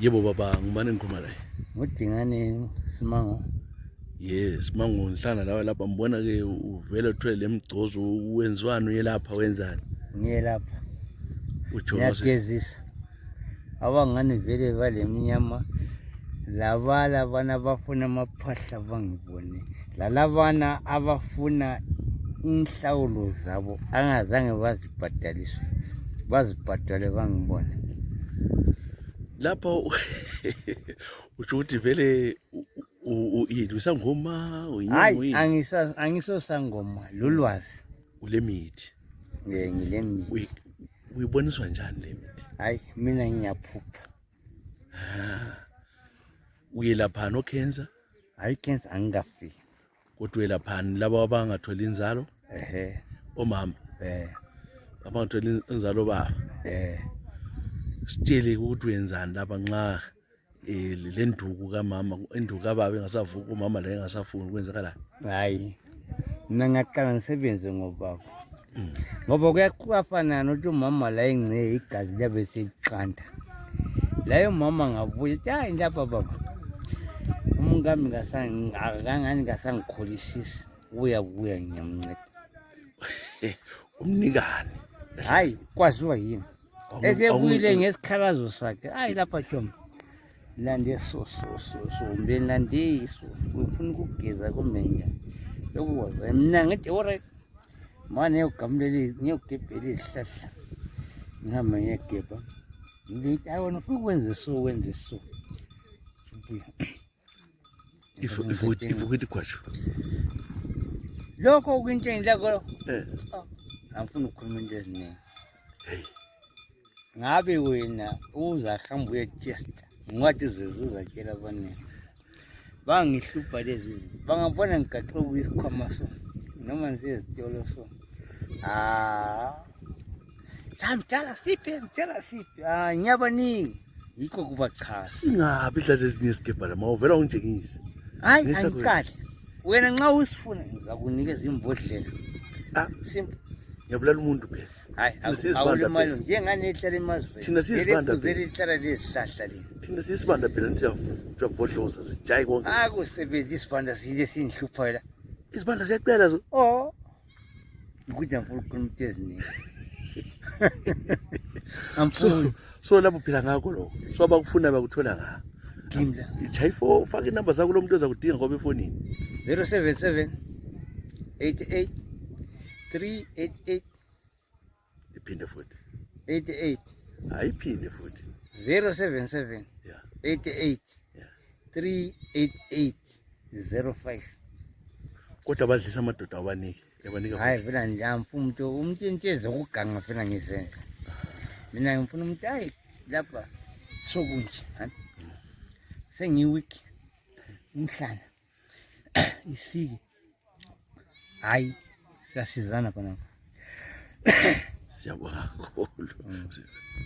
Yebo baba, ngumane ngikhuluma la. Ngudingane Simango. Yes, Simango ngihlangana nawe lapha mbona ke uvela uthwele lemgcozo wenziwani uyelapha wenzani? Ngiyelapha. Utsho Ngiyagezisa. Abangani vele balemnyama. Labana abafuna amaphahla bangibone. Lalabana abafuna inhlawulo zabo angazange bazibhadaliswe. Bazibhadale bangibone. Lapha utsho ukuthi vele yini usangoma uyinyanga Hayi angisosangoma lolwazi ule mithi. ngile mithi. Uyiboniswa njani le mithi? Hayi mina ngiyaphupha. Uyelaphana ocancer? Hayi cancer angikafiki. Kodwa uyelaphana laba abangatholi inzalo? Omama. Abangatholi inzalo baba. Sitshele ukuthi wenzani lapha nxa le nduku kamama, induku kababa engasavuki umama la engasafuni kwenzakala? Hayi mina ngaqala ngisebenze ngobaba. Ngoba kuyafana nokuthi umama la engce igazi liyabe seliqanda. Layo mama ngabuye hayi lapha baba. Umngami ngasangikholisisa ubuya ngiyamnceda. Umnikani? Hayi kwaziwa yini? Esebuyile ngesikhalazo sakhe. Hayi lapha Jomba. Lande so mbelande so ufuna ukugeza kumenya. Lokwazi mina ngithi alright. Manje ugamleli ngiyogebhela izihlahla. Ngihamba ngiyagebha. Ngithi awona ufuna ukwenza so. Ifukithi kwacho. Lokho kwinto engilako. Angifuni ukukhuluma into eziningi. Hey. Ngabe wena uzahamba uyetesta. Ngathi uzozuza tshela abaningi. Bangihlupha lezi. Bangabona ngigaxe kuyisikhwama so. Noma ngisezitolo so. Samtala siphe. Nyabaningi. Yikho kuba cha. Singabi ihlahla ezinesgebha la mawuvela ungijengisi. Hayi angikali. Wena nxa usifuna ngizakunikeza imbodlela. Simple. Ngiyabulala umuntu phela. Hayi awulimali njengane ehlala eMazweni. Thina siyisibanda phela. Ehlala lezihlahla leni. Thina siyisibanda phela nithi siyavodloza sijayi konke. Akusebenza isibanda sile sinhlupha la. Isibanda siyacela zo. Ukuthi angifuni ukukhuluma into eziningi. So lapho phila ngakho lokho. So abakufuna bakuthola ngakho. Gimla. Chayifo ufaka inamba zakho lo muntu ozakudinga ngoba efonini. 077 88 388 iphinde futhi 88 ayiphinde futhi 077 88 388 05. Kodwa badlisa amadoda abaniki yabanika. Hayi vela njamfu umuntu inteze ukuganga phela ngisenza. Mina ngifuna umuntu hayi lapha sokunje sengiwiki umhlana isiki hayi siyasizana khona. Siyabonga kakhulu.